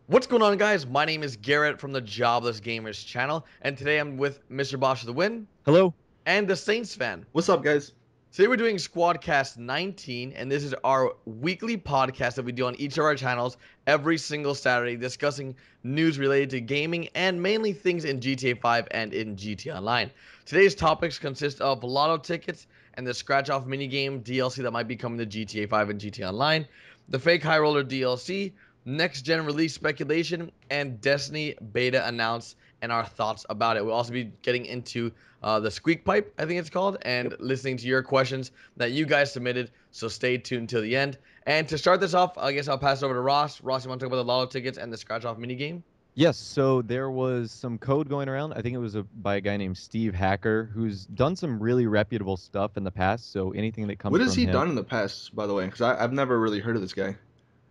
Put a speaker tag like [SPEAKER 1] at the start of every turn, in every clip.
[SPEAKER 1] What's going on, guys? My name is Garrett from the Jobless Gamers channel, and today I'm with Mr. Bosch of the Win
[SPEAKER 2] Hello.
[SPEAKER 1] and the Saintsfan.
[SPEAKER 3] What's up, guys?
[SPEAKER 1] Today we're doing Squadcast 19, and this is our weekly podcast that we do on each of our channels every single Saturday, discussing news related to gaming and mainly things in GTA 5 and in GTA Online. Today's topics consist of lotto tickets and the scratch-off minigame DLC that might be coming to GTA 5 and GTA Online, the fake high roller DLC, next-gen release speculation, and Destiny beta announced and our thoughts about it. We'll also be getting into the squeak pipe, I think it's called, and listening to your questions that you guys submitted. So stay tuned till the end. And to start this off, I guess I'll pass it over to Ross. Ross, you want to talk about the lotto tickets and the scratch-off minigame?
[SPEAKER 2] Yes, so there was some code going around. I think it was by a guy named Steve Hacker, who's done some really reputable stuff in the past. So anything that comes
[SPEAKER 3] What has
[SPEAKER 2] from
[SPEAKER 3] he
[SPEAKER 2] him.
[SPEAKER 3] done in the past, by the way? Because I've never really heard of this guy.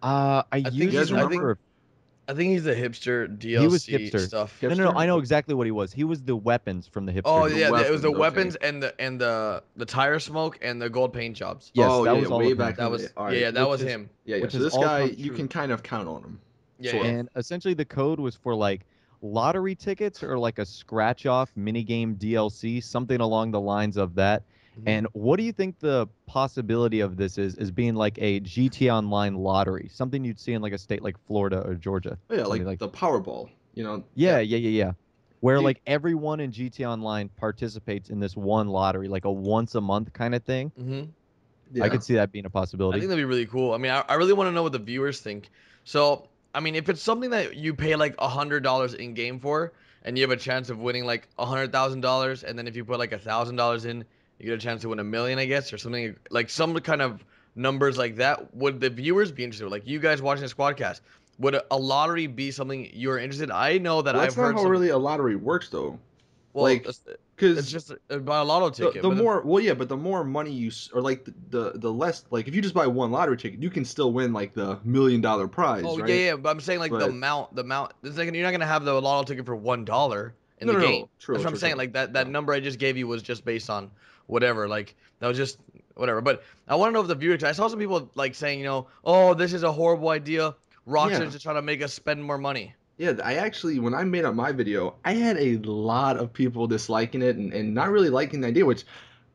[SPEAKER 2] I
[SPEAKER 1] I think
[SPEAKER 2] used
[SPEAKER 1] he's,
[SPEAKER 2] him
[SPEAKER 1] I think,
[SPEAKER 2] for.
[SPEAKER 1] I think he's the hipster
[SPEAKER 2] He was
[SPEAKER 1] DLC
[SPEAKER 2] hipster.
[SPEAKER 1] stuff.
[SPEAKER 2] No.
[SPEAKER 3] Hipster?
[SPEAKER 2] I know exactly what he was. He was the weapons from the hipster.
[SPEAKER 1] Oh
[SPEAKER 3] The
[SPEAKER 1] yeah, it was the
[SPEAKER 3] weapons, okay.
[SPEAKER 1] weapons and the tire smoke and the gold paint jobs.
[SPEAKER 2] Yes,
[SPEAKER 3] Oh,
[SPEAKER 2] that
[SPEAKER 3] yeah,
[SPEAKER 2] was all
[SPEAKER 3] way
[SPEAKER 2] of him.
[SPEAKER 3] back in
[SPEAKER 1] That
[SPEAKER 3] the
[SPEAKER 1] was
[SPEAKER 3] day. All
[SPEAKER 1] yeah,
[SPEAKER 3] right.
[SPEAKER 1] that
[SPEAKER 2] Which
[SPEAKER 1] was
[SPEAKER 2] is
[SPEAKER 1] him.
[SPEAKER 3] Yeah.
[SPEAKER 2] which
[SPEAKER 3] So
[SPEAKER 2] has
[SPEAKER 3] this
[SPEAKER 2] all
[SPEAKER 3] guy,
[SPEAKER 2] come
[SPEAKER 3] you
[SPEAKER 2] true.
[SPEAKER 3] can kind of count on him.
[SPEAKER 1] Yeah,
[SPEAKER 3] Sort
[SPEAKER 1] yeah.
[SPEAKER 3] of.
[SPEAKER 2] And essentially, the code was for like lottery tickets or like a scratch off minigame DLC, something along the lines of that.
[SPEAKER 1] Mhm.
[SPEAKER 2] And what do you think the possibility of this is being like a GTA Online lottery, something you'd see in like a state like Florida or Georgia,
[SPEAKER 3] Oh, yeah,
[SPEAKER 2] something
[SPEAKER 3] like
[SPEAKER 2] like
[SPEAKER 3] the Powerball. You know.
[SPEAKER 2] yeah, where
[SPEAKER 3] Do you-
[SPEAKER 2] like everyone in GTA Online participates in this one lottery, like a once a month kind of thing.
[SPEAKER 1] Mhm.
[SPEAKER 2] I
[SPEAKER 3] yeah.
[SPEAKER 2] could see that being a
[SPEAKER 1] I
[SPEAKER 2] possibility.
[SPEAKER 1] think that'd be really cool. I mean, I really want to know what the viewers think. So, I mean, if it's something that you pay like $100 in game for, and you have a chance of winning like $100,000, and then if you put like $1,000 in, you get a chance to win 1 million, I guess, or something like some kind of numbers like that. Would the viewers be interested? Like you guys watching the Squadcast, would a lottery be something you're interested? I know that
[SPEAKER 3] Well,
[SPEAKER 1] I've
[SPEAKER 3] that's not
[SPEAKER 1] heard
[SPEAKER 3] how
[SPEAKER 1] some.
[SPEAKER 3] really a lottery works, though.
[SPEAKER 1] Well,
[SPEAKER 3] Like,
[SPEAKER 1] it's
[SPEAKER 3] because
[SPEAKER 1] just about a lotto ticket,
[SPEAKER 3] the
[SPEAKER 1] but then.
[SPEAKER 3] more, well, yeah, but the more money or like the less, like if you just buy one lottery ticket, you can still win like the $1 million prize,
[SPEAKER 1] Oh yeah,
[SPEAKER 3] right?
[SPEAKER 1] yeah, but I'm saying like
[SPEAKER 3] But
[SPEAKER 1] the amount. It's like you're not gonna have the lotto ticket for $1 in
[SPEAKER 3] no,
[SPEAKER 1] the
[SPEAKER 3] no,
[SPEAKER 1] game.
[SPEAKER 3] no. True,
[SPEAKER 1] That's what I'm
[SPEAKER 3] true,
[SPEAKER 1] saying.
[SPEAKER 3] true.
[SPEAKER 1] Like that
[SPEAKER 3] Yeah.
[SPEAKER 1] number I just gave you was just based on whatever. Like that was just whatever. But I want to know if the viewers. I saw some people like saying, oh, this is a horrible idea. Rockstar's
[SPEAKER 3] Yeah.
[SPEAKER 1] just trying to make us spend more money.
[SPEAKER 3] Yeah, I actually, when I made up my video, I had a lot of people disliking it and not really liking the idea, which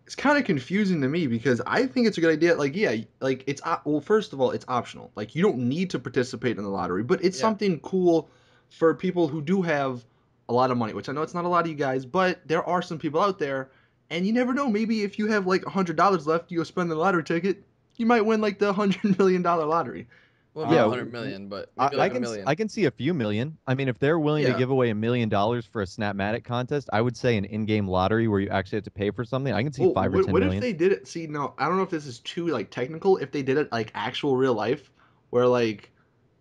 [SPEAKER 3] is kind of confusing to me because I think it's a good idea. Like, yeah, like well, first of all, it's optional. Like, you don't need to participate in the lottery, but it's
[SPEAKER 1] Yeah.
[SPEAKER 3] something cool for people who do have a lot of money, which I know it's not a lot of you guys, but there are some people out there, and you never know. Maybe if you have like $100 left, you go spend the lottery ticket, you might win like the $100 million lottery.
[SPEAKER 1] Well, maybe
[SPEAKER 2] Yeah,
[SPEAKER 1] 100 million, but maybe like a million.
[SPEAKER 2] I can see a few million. I mean, if they're willing to
[SPEAKER 3] Yeah.
[SPEAKER 2] give away $1 million for a Snapmatic contest, I would say an in-game lottery where you actually have to pay for something. I can see
[SPEAKER 3] Well,
[SPEAKER 2] 5 or 10
[SPEAKER 3] what if
[SPEAKER 2] million.
[SPEAKER 3] they did it? See, no, I don't know if this is too like technical. If they did it like actual real life, where like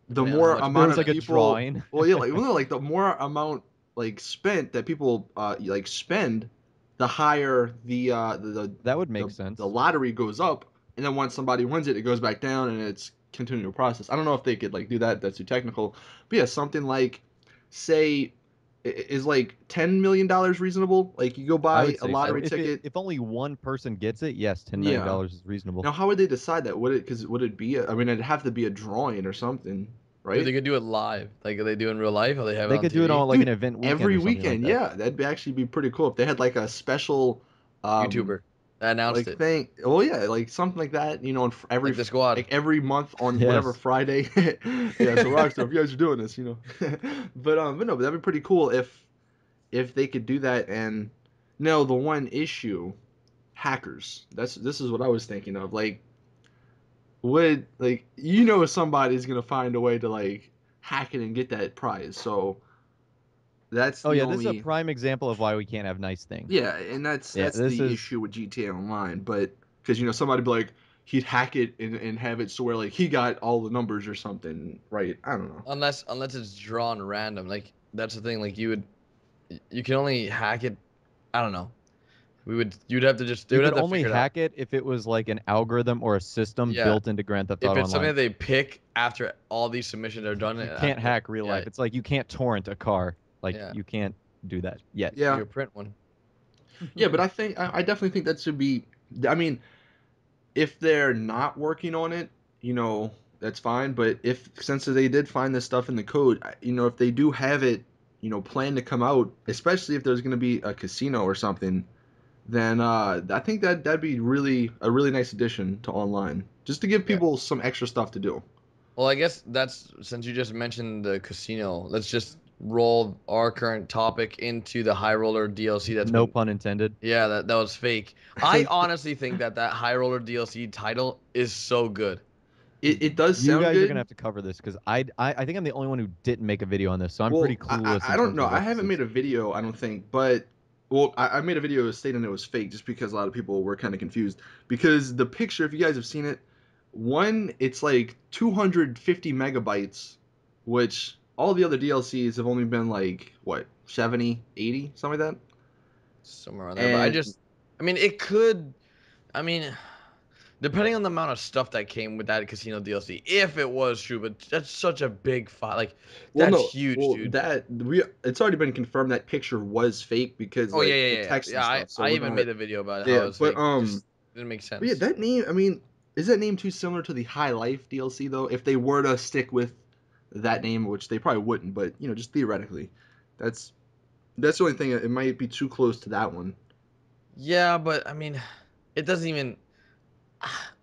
[SPEAKER 3] the
[SPEAKER 1] Depending on how
[SPEAKER 3] more
[SPEAKER 1] much
[SPEAKER 2] There
[SPEAKER 3] amount
[SPEAKER 2] was
[SPEAKER 3] of
[SPEAKER 2] like a
[SPEAKER 3] people,
[SPEAKER 2] drawing.
[SPEAKER 3] well, yeah, like no, like the more amount like spent that people like spend, the higher
[SPEAKER 2] That would make
[SPEAKER 3] the
[SPEAKER 2] sense.
[SPEAKER 3] lottery goes up, and then once somebody wins it, it goes back down, and it's continual process. I don't know if they could like do that. That's too technical. But yeah, something like, say, is like $10 million reasonable? Like you go
[SPEAKER 2] I
[SPEAKER 3] buy
[SPEAKER 2] would
[SPEAKER 3] a
[SPEAKER 2] say so.
[SPEAKER 3] lottery ticket.
[SPEAKER 2] If only one person gets it, yes, $10 million
[SPEAKER 3] Yeah.
[SPEAKER 2] dollars is reasonable.
[SPEAKER 3] Now, how would they decide that? Would it be? I mean, it'd have to be a drawing or something,
[SPEAKER 1] Dude, they
[SPEAKER 3] right?
[SPEAKER 1] could do it live, like they do in real life, or they have it
[SPEAKER 2] They
[SPEAKER 1] on
[SPEAKER 2] could do it
[SPEAKER 1] TV.
[SPEAKER 2] on like an
[SPEAKER 3] Dude,
[SPEAKER 2] event weekend
[SPEAKER 3] every
[SPEAKER 2] or something like
[SPEAKER 3] weekend,
[SPEAKER 2] that.
[SPEAKER 3] yeah, actually be pretty cool if they had like a special, um,
[SPEAKER 1] YouTuber that announced
[SPEAKER 3] like
[SPEAKER 1] it,
[SPEAKER 3] thing. Well, yeah, like something like that. You know, on
[SPEAKER 1] like the squad.
[SPEAKER 3] like every month on whatever
[SPEAKER 2] Yes.
[SPEAKER 3] Friday. Yeah, so Rockstar, if you guys are doing this, you know, but no, but that'd be pretty cool if they could do that. And no, the one issue, hackers. This is what I was thinking of. Like, would like somebody's gonna find a way to like hack it and get that prize. So that's
[SPEAKER 2] Oh
[SPEAKER 3] the
[SPEAKER 2] yeah, this is a
[SPEAKER 3] only
[SPEAKER 2] prime example of why we can't have nice things.
[SPEAKER 3] yeah, and
[SPEAKER 2] Yeah,
[SPEAKER 3] that's
[SPEAKER 2] this
[SPEAKER 3] the
[SPEAKER 2] is
[SPEAKER 3] issue with GTA Online. But because somebody be like he'd hack it and have it so where like he got all the numbers or something, right? I don't know.
[SPEAKER 1] Unless it's drawn random. Like that's the thing. Like you can only hack it. I don't know. You'd have to just they
[SPEAKER 2] you
[SPEAKER 1] would
[SPEAKER 2] could
[SPEAKER 1] have to
[SPEAKER 2] only
[SPEAKER 1] figure it out.
[SPEAKER 2] hack it if it was like an algorithm or a system
[SPEAKER 1] Yeah,
[SPEAKER 2] built into Grand Theft
[SPEAKER 1] if
[SPEAKER 2] Auto
[SPEAKER 1] it's something
[SPEAKER 2] Online.
[SPEAKER 1] that they pick after all these submissions are done.
[SPEAKER 2] You can't hack real
[SPEAKER 1] Yeah,
[SPEAKER 2] life. It's like you can't torrent a car. Like
[SPEAKER 1] yeah.
[SPEAKER 2] you can't do that yet.
[SPEAKER 1] You
[SPEAKER 3] Yeah,
[SPEAKER 1] could print one.
[SPEAKER 3] yeah, but I definitely think that should be. I mean, if they're not working on it, you know, that's fine. But if since they did find this stuff in the code, if they do have it, planned to come out, especially if there's going to be a casino or something, then I think that'd be a really nice addition to online, just to give
[SPEAKER 1] Yeah.
[SPEAKER 3] people some extra stuff to do.
[SPEAKER 1] Well, I guess that's since you just mentioned the casino, let's just roll our current topic into the High Roller DLC that's
[SPEAKER 2] No
[SPEAKER 1] been.
[SPEAKER 2] pun intended.
[SPEAKER 1] Yeah, that was fake. I honestly think that High Roller DLC title is so good.
[SPEAKER 3] It does
[SPEAKER 2] You
[SPEAKER 3] sound
[SPEAKER 2] guys are gonna
[SPEAKER 3] good.
[SPEAKER 2] have to cover this because I think I'm the only one who didn't make a video on this, so I'm pretty
[SPEAKER 3] Well,
[SPEAKER 2] clueless
[SPEAKER 3] I
[SPEAKER 2] in
[SPEAKER 3] don't
[SPEAKER 2] terms
[SPEAKER 3] know.
[SPEAKER 2] of
[SPEAKER 3] I
[SPEAKER 2] what this
[SPEAKER 3] haven't
[SPEAKER 2] is.
[SPEAKER 3] made a video, I don't think, but well, I made a video stating it was fake just because a lot of people were kind of confused. Because the picture, if you guys have seen it, it's like 250 megabytes, which all the other DLCs have only been like, what, 70, 80, something like that?
[SPEAKER 1] Somewhere around there. But
[SPEAKER 3] And
[SPEAKER 1] I mean, it could, I mean, depending on the amount of stuff that came with that casino DLC, if it was true, but that's such a big file. Like,
[SPEAKER 3] well,
[SPEAKER 1] that's
[SPEAKER 3] no,
[SPEAKER 1] huge,
[SPEAKER 3] well
[SPEAKER 1] dude.
[SPEAKER 3] it's already been confirmed that picture was fake because
[SPEAKER 1] Oh yeah,
[SPEAKER 3] like
[SPEAKER 1] yeah,
[SPEAKER 3] the
[SPEAKER 1] yeah,
[SPEAKER 3] text
[SPEAKER 1] yeah.
[SPEAKER 3] and
[SPEAKER 1] I
[SPEAKER 3] stuff. So
[SPEAKER 1] I
[SPEAKER 3] we're
[SPEAKER 1] even
[SPEAKER 3] not,
[SPEAKER 1] made a video about how
[SPEAKER 3] yeah,
[SPEAKER 1] it was
[SPEAKER 3] but
[SPEAKER 1] fake. Just didn't make
[SPEAKER 3] But yeah,
[SPEAKER 1] sense.
[SPEAKER 3] that name, I mean, is that name too similar to the High Life DLC though? If they were to stick with that name, which they probably wouldn't, but just theoretically, that's the only thing. It might be too close to that one.
[SPEAKER 1] Yeah, but I mean, it doesn't even.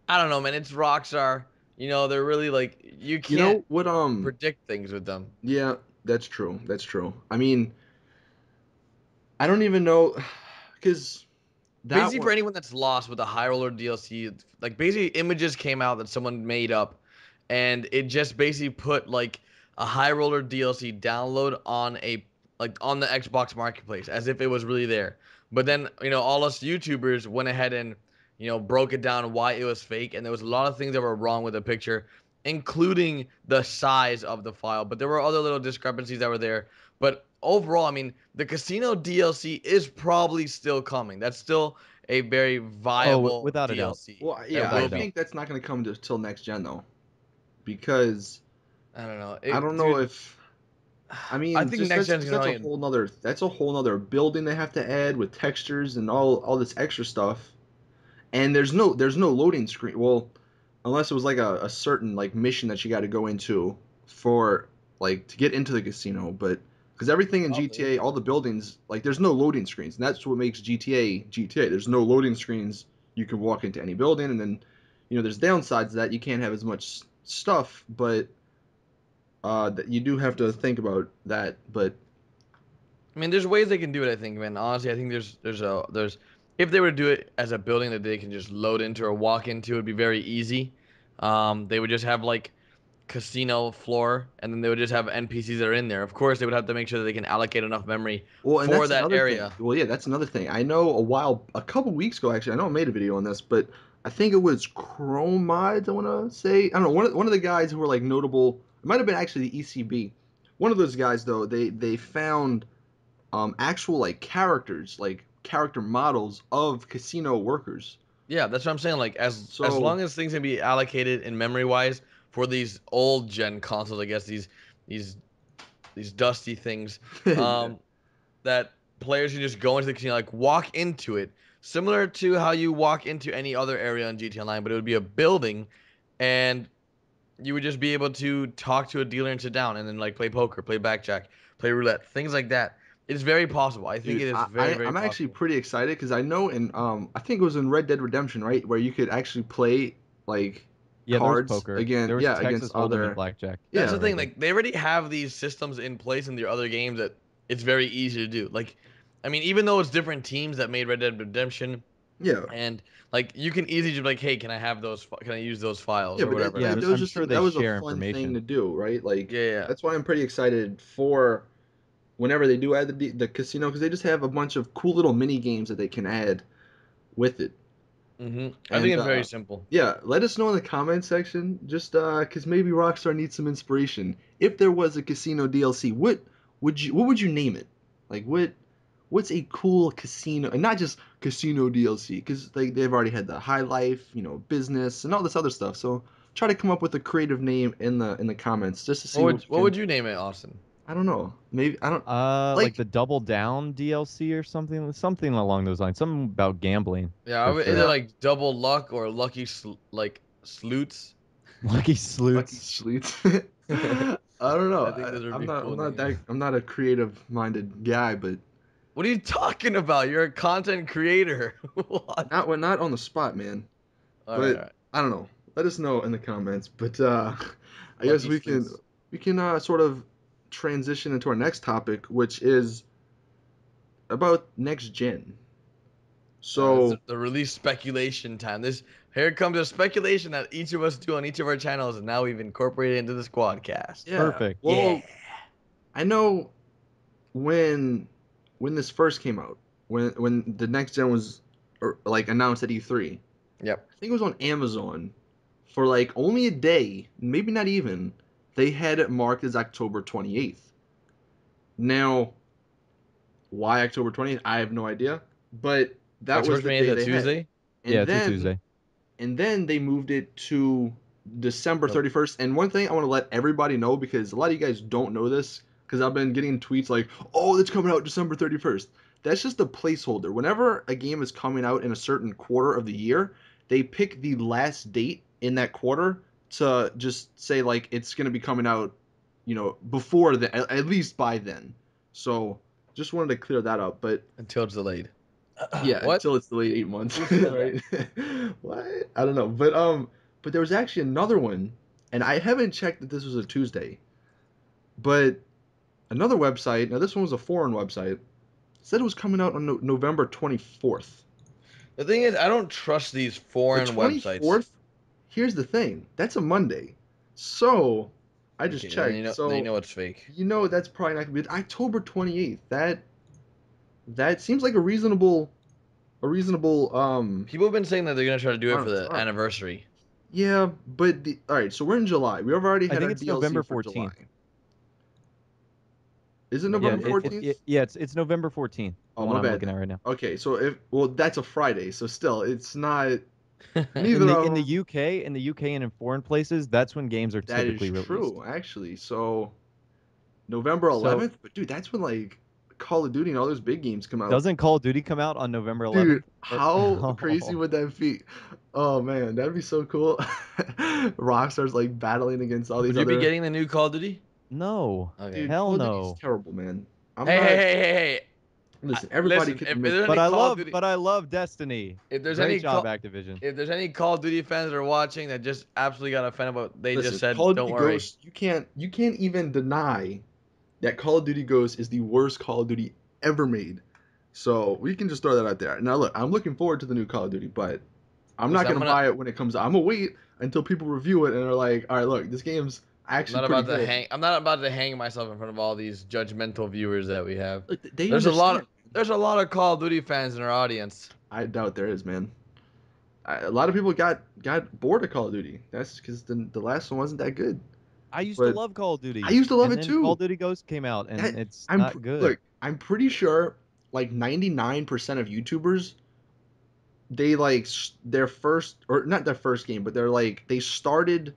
[SPEAKER 1] I don't know, man. It's Rockstar. They're really like you
[SPEAKER 3] You
[SPEAKER 1] can't
[SPEAKER 3] know what?
[SPEAKER 1] predict things with them.
[SPEAKER 3] Yeah, that's true. That's true. I mean, I don't even know, because that
[SPEAKER 1] Basically,
[SPEAKER 3] one.
[SPEAKER 1] for anyone that's lost with the High Roller DLC, like basically images came out that someone made up, and it just basically put like a High Roller DLC download on on the Xbox Marketplace as if it was really there. But then all us YouTubers went ahead and broke it down why it was fake, and there was a lot of things that were wrong with the picture, including the size of the file. But there were other little discrepancies that were there. But overall, I mean, the casino DLC is probably still coming. That's still a very
[SPEAKER 2] Oh,
[SPEAKER 1] viable
[SPEAKER 2] without a doubt.
[SPEAKER 1] DLC
[SPEAKER 3] Well,
[SPEAKER 1] that
[SPEAKER 3] yeah,
[SPEAKER 2] Without
[SPEAKER 3] I
[SPEAKER 2] a
[SPEAKER 1] will
[SPEAKER 2] doubt.
[SPEAKER 1] be.
[SPEAKER 3] think that's not going to come till next gen though, because
[SPEAKER 1] I don't know,
[SPEAKER 3] I don't know
[SPEAKER 1] dude.
[SPEAKER 3] if. I
[SPEAKER 1] I
[SPEAKER 3] mean,
[SPEAKER 1] think
[SPEAKER 3] just
[SPEAKER 1] next
[SPEAKER 3] that's
[SPEAKER 1] gen's
[SPEAKER 3] because
[SPEAKER 1] gonna only.
[SPEAKER 3] that's a whole nother building they have to add with textures and all this extra stuff. And there's no loading screen. Well, unless it was like a certain like mission that you got to go into for like to get into the casino, but because everything in
[SPEAKER 1] Probably.
[SPEAKER 3] GTA, all the buildings, like there's no loading screens, and that's what makes GTA. There's no loading screens. You can walk into any building, and then there's downsides to that you can't have as much stuff, but that you do have to think about that. But
[SPEAKER 1] I mean, there's ways they can do it. I think, man. Honestly, I think there's if they were to do it as a building that they can just load into or walk into, it'd be very easy. They would just have like casino floor, and then they would just have NPCs that are in there. Of course, they would have to make sure that they can allocate enough memory
[SPEAKER 3] Well, and
[SPEAKER 1] for
[SPEAKER 3] that's
[SPEAKER 1] that
[SPEAKER 3] another thing.
[SPEAKER 1] area.
[SPEAKER 3] Well, yeah, that's another thing. I know a couple weeks ago, actually, I know I made a video on this, but I think it was Chrome Mods, I want to say. I don't know, one of the guys who were like notable, it might have been actually the ECB. One of those guys, though, they found actual like characters, like character models of casino workers.
[SPEAKER 1] Yeah, that's what I'm saying. Like as
[SPEAKER 3] So,
[SPEAKER 1] long as things can be allocated in memory wise for these old gen consoles, I guess these these dusty things,
[SPEAKER 3] yeah.
[SPEAKER 1] um, that players can just go into the casino, like walk into it, similar to how you walk into any other area on GTA Online, but it would be a building, and you would just be able to talk to a dealer and sit down and then like play poker, play blackjack, play roulette, things like that. It's very possible. I think
[SPEAKER 3] Dude,
[SPEAKER 1] it is
[SPEAKER 3] I,
[SPEAKER 1] very,
[SPEAKER 3] I
[SPEAKER 1] very
[SPEAKER 3] I'm actually
[SPEAKER 1] possible.
[SPEAKER 3] pretty excited because I know in I think it was in Red Dead Redemption, right, where you could actually play like
[SPEAKER 2] Yeah, there was
[SPEAKER 3] cards
[SPEAKER 2] poker.
[SPEAKER 3] again,
[SPEAKER 2] There was
[SPEAKER 3] yeah,
[SPEAKER 2] Texas
[SPEAKER 3] against
[SPEAKER 2] Hold'em and
[SPEAKER 3] other,
[SPEAKER 2] blackjack.
[SPEAKER 1] That's
[SPEAKER 3] yeah,
[SPEAKER 1] the thing.
[SPEAKER 2] Hold'em.
[SPEAKER 1] Like they already have these systems in place in the other games that it's very easy to do. Like, I mean, even though it's different teams that made Red Dead Redemption,
[SPEAKER 3] yeah,
[SPEAKER 1] and like you can easily just be like, hey, can I have those? Can I use those files
[SPEAKER 3] yeah.
[SPEAKER 1] or
[SPEAKER 3] But
[SPEAKER 1] whatever?
[SPEAKER 2] Yeah,
[SPEAKER 3] that was
[SPEAKER 2] I'm
[SPEAKER 3] just
[SPEAKER 2] sure they
[SPEAKER 3] that was a
[SPEAKER 2] share
[SPEAKER 3] fun thing
[SPEAKER 2] information.
[SPEAKER 3] to do, right? Like
[SPEAKER 1] Yeah, yeah.
[SPEAKER 3] that's why I'm pretty excited for whenever they do add the casino because they just have a bunch of cool little mini games that they can add with it.
[SPEAKER 1] I think
[SPEAKER 3] And
[SPEAKER 1] it's very simple.
[SPEAKER 3] yeah, let us know in the comment section, just because maybe Rockstar needs some inspiration. If there was a casino DLC, what would you name it? Like what's a cool casino, and not just casino DLC, because they've already had the high life, business, and all this other stuff. So try to come up with a creative name in the comments just to see what we
[SPEAKER 1] What
[SPEAKER 3] can.
[SPEAKER 1] would you name it, Austin?
[SPEAKER 3] I don't know. Maybe I don't
[SPEAKER 2] Like
[SPEAKER 3] like.
[SPEAKER 2] the Double Down DLC or something along those lines. Something about gambling
[SPEAKER 1] Yeah,
[SPEAKER 2] for
[SPEAKER 1] either
[SPEAKER 2] sure.
[SPEAKER 3] Yeah,
[SPEAKER 1] like double luck or lucky like sleuts.
[SPEAKER 2] Lucky Sleuths.
[SPEAKER 3] Lucky Sleuths. I don't know.
[SPEAKER 1] I think those would
[SPEAKER 3] I'm
[SPEAKER 1] be
[SPEAKER 3] not.
[SPEAKER 1] cool
[SPEAKER 3] I'm not
[SPEAKER 1] names.
[SPEAKER 3] that. I'm not a creative-minded guy, but
[SPEAKER 1] What are you talking about? You're a content creator. What?
[SPEAKER 3] not on the spot, man.
[SPEAKER 1] All right,
[SPEAKER 3] But
[SPEAKER 1] all right.
[SPEAKER 3] I don't know. Let us know in the comments. But I guess
[SPEAKER 1] Lucky
[SPEAKER 3] we can sort of transition into our next topic, which is about next gen.
[SPEAKER 1] This is
[SPEAKER 3] So
[SPEAKER 1] the release speculation time. Here comes a speculation that each of us do on each of our channels, and now we've incorporated into the Squadcast.
[SPEAKER 3] yeah,
[SPEAKER 2] Perfect.
[SPEAKER 3] well,
[SPEAKER 1] Yeah.
[SPEAKER 3] I know when this first came out, when the next gen was like announced at E3.
[SPEAKER 1] Yep.
[SPEAKER 3] I think it was on Amazon for like only a day, maybe not even. They had it marked as October 28th. Now, why October 20th? I have no idea, but that was
[SPEAKER 1] October
[SPEAKER 3] the
[SPEAKER 1] 28th,
[SPEAKER 3] day
[SPEAKER 1] a
[SPEAKER 3] they had.
[SPEAKER 1] Tuesday.
[SPEAKER 2] Yeah,
[SPEAKER 3] And
[SPEAKER 2] it's a
[SPEAKER 3] then
[SPEAKER 2] Tuesday.
[SPEAKER 3] they moved it to December
[SPEAKER 1] Nope.
[SPEAKER 3] 31st. And one thing I want to let everybody know, because a lot of you guys don't know this, because I've been getting tweets like, "Oh, it's coming out December 31st." That's just a placeholder. Whenever a game is coming out in a certain quarter of the year, they pick the last date in that quarter to just say like it's going to be coming out, before the at least by then. So just wanted to clear that up. But
[SPEAKER 1] Until it's delayed.
[SPEAKER 3] yeah,
[SPEAKER 1] What?
[SPEAKER 3] until it's delayed 8 months,
[SPEAKER 1] Who said that?
[SPEAKER 3] right? What? I don't know, but there was actually another one, and I haven't checked that this was a Tuesday, but another website. Now this one was a foreign website. Said it was coming out on November 24th.
[SPEAKER 1] The thing is, I don't trust these
[SPEAKER 3] The
[SPEAKER 1] foreign websites.
[SPEAKER 3] 24th. Here's the thing. That's a Monday, so I just
[SPEAKER 1] Okay, then
[SPEAKER 3] checked.
[SPEAKER 1] you
[SPEAKER 3] So
[SPEAKER 1] know it's fake.
[SPEAKER 3] that's probably not gonna be October 28th. That seems like a reasonable.
[SPEAKER 1] People have been saying that they're gonna try to do it
[SPEAKER 3] amount
[SPEAKER 1] for
[SPEAKER 3] of
[SPEAKER 1] the
[SPEAKER 3] time.
[SPEAKER 1] anniversary.
[SPEAKER 3] Yeah, but all right. So we're in July. We've already
[SPEAKER 2] I
[SPEAKER 3] had
[SPEAKER 2] think
[SPEAKER 3] our
[SPEAKER 2] it's
[SPEAKER 3] DLC
[SPEAKER 2] November
[SPEAKER 3] for July.
[SPEAKER 2] 14th.
[SPEAKER 3] Is it
[SPEAKER 2] Yeah,
[SPEAKER 3] November
[SPEAKER 1] November
[SPEAKER 3] 14th?
[SPEAKER 1] 14th.
[SPEAKER 2] it's November 14th. The
[SPEAKER 3] Oh,
[SPEAKER 2] one
[SPEAKER 3] my
[SPEAKER 2] I'm
[SPEAKER 3] bad
[SPEAKER 2] looking at
[SPEAKER 3] then.
[SPEAKER 2] right now.
[SPEAKER 3] Okay, so that's a Friday. So still, it's not
[SPEAKER 2] In
[SPEAKER 3] neither
[SPEAKER 2] the
[SPEAKER 3] of
[SPEAKER 2] in the
[SPEAKER 3] them.
[SPEAKER 2] UK, in the UK and in foreign places, that's when games are
[SPEAKER 3] That is
[SPEAKER 2] typically released.
[SPEAKER 3] true, actually. So November
[SPEAKER 2] So
[SPEAKER 3] 11th, but dude, that's when like Call of Duty and all those big games come out.
[SPEAKER 2] doesn't Call of Duty come out on November
[SPEAKER 3] Dude,
[SPEAKER 2] 11th? Or
[SPEAKER 3] how crazy
[SPEAKER 2] oh,
[SPEAKER 3] would that be? Oh man, that'd be so cool. Rockstar's like battling against all these
[SPEAKER 1] Would you be
[SPEAKER 3] other.
[SPEAKER 1] getting the new Call of Duty?
[SPEAKER 2] no,
[SPEAKER 1] Okay.
[SPEAKER 3] Dude,
[SPEAKER 2] hell
[SPEAKER 3] Call of Duty is
[SPEAKER 2] no.
[SPEAKER 3] terrible, man. I'm
[SPEAKER 1] Hey, hey,
[SPEAKER 3] not.
[SPEAKER 1] hey, hey, hey.
[SPEAKER 3] Listen, everybody
[SPEAKER 1] Listen,
[SPEAKER 3] can
[SPEAKER 1] if
[SPEAKER 3] admit.
[SPEAKER 1] there's any Call of Duty,
[SPEAKER 2] But I love Destiny.
[SPEAKER 1] if there's
[SPEAKER 2] Great
[SPEAKER 1] any
[SPEAKER 2] job,
[SPEAKER 1] call,
[SPEAKER 2] Activision.
[SPEAKER 1] if there's any Call of Duty fans that are watching that just absolutely got offended about, they just
[SPEAKER 3] Listen,
[SPEAKER 1] said,
[SPEAKER 3] Call of
[SPEAKER 1] "Don't
[SPEAKER 3] Duty
[SPEAKER 1] worry."
[SPEAKER 3] Ghosts, you can't even deny that Call of Duty Ghosts is the worst Call of Duty ever made. So we can just throw that out there. Now look, I'm looking forward to the new Call of Duty, but I'm not
[SPEAKER 1] Listen,
[SPEAKER 3] gonna buy it when it comes out. I'm gonna wait until people review it and are like, all right, look, this game's actually pretty good.
[SPEAKER 1] I'm not about to hang myself in front of all these judgmental viewers that we have.
[SPEAKER 3] Look, they
[SPEAKER 1] There's a lot of
[SPEAKER 3] understand.
[SPEAKER 1] there's a lot of Call of Duty fans in our audience.
[SPEAKER 3] I doubt there is, man. A lot of people got bored of Call of Duty. That's because the last one wasn't that good.
[SPEAKER 2] I used to
[SPEAKER 3] But
[SPEAKER 2] love Call of
[SPEAKER 3] I
[SPEAKER 2] Duty,
[SPEAKER 3] used to love
[SPEAKER 2] and
[SPEAKER 3] it
[SPEAKER 2] then Call of
[SPEAKER 3] too.
[SPEAKER 2] Duty Ghost came out, and
[SPEAKER 3] That
[SPEAKER 2] it's
[SPEAKER 3] I'm
[SPEAKER 2] not good.
[SPEAKER 3] look, I'm pretty sure like 99% of YouTubers they like their first or not their first game, but they're like they started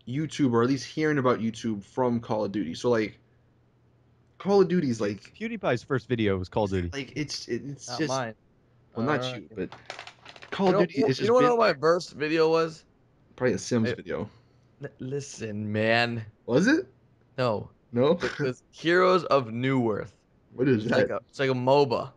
[SPEAKER 3] YouTube or at least hearing about YouTube from Call of Duty. So like Call of Duty's like
[SPEAKER 2] PewDiePie's first video was Call of Duty.
[SPEAKER 3] it's
[SPEAKER 1] Not
[SPEAKER 3] just
[SPEAKER 1] mine.
[SPEAKER 3] well
[SPEAKER 1] All
[SPEAKER 3] not
[SPEAKER 1] right.
[SPEAKER 3] you, but Call of Duty has
[SPEAKER 1] You know
[SPEAKER 3] just
[SPEAKER 1] what
[SPEAKER 3] been
[SPEAKER 1] my
[SPEAKER 3] there.
[SPEAKER 1] first video was?
[SPEAKER 3] Probably a Sims
[SPEAKER 1] I,
[SPEAKER 3] video.
[SPEAKER 1] Listen, man.
[SPEAKER 3] Was it?
[SPEAKER 1] No,
[SPEAKER 3] No?
[SPEAKER 1] it was Heroes of New Worth.
[SPEAKER 3] What is that?
[SPEAKER 1] It's like a MOBA.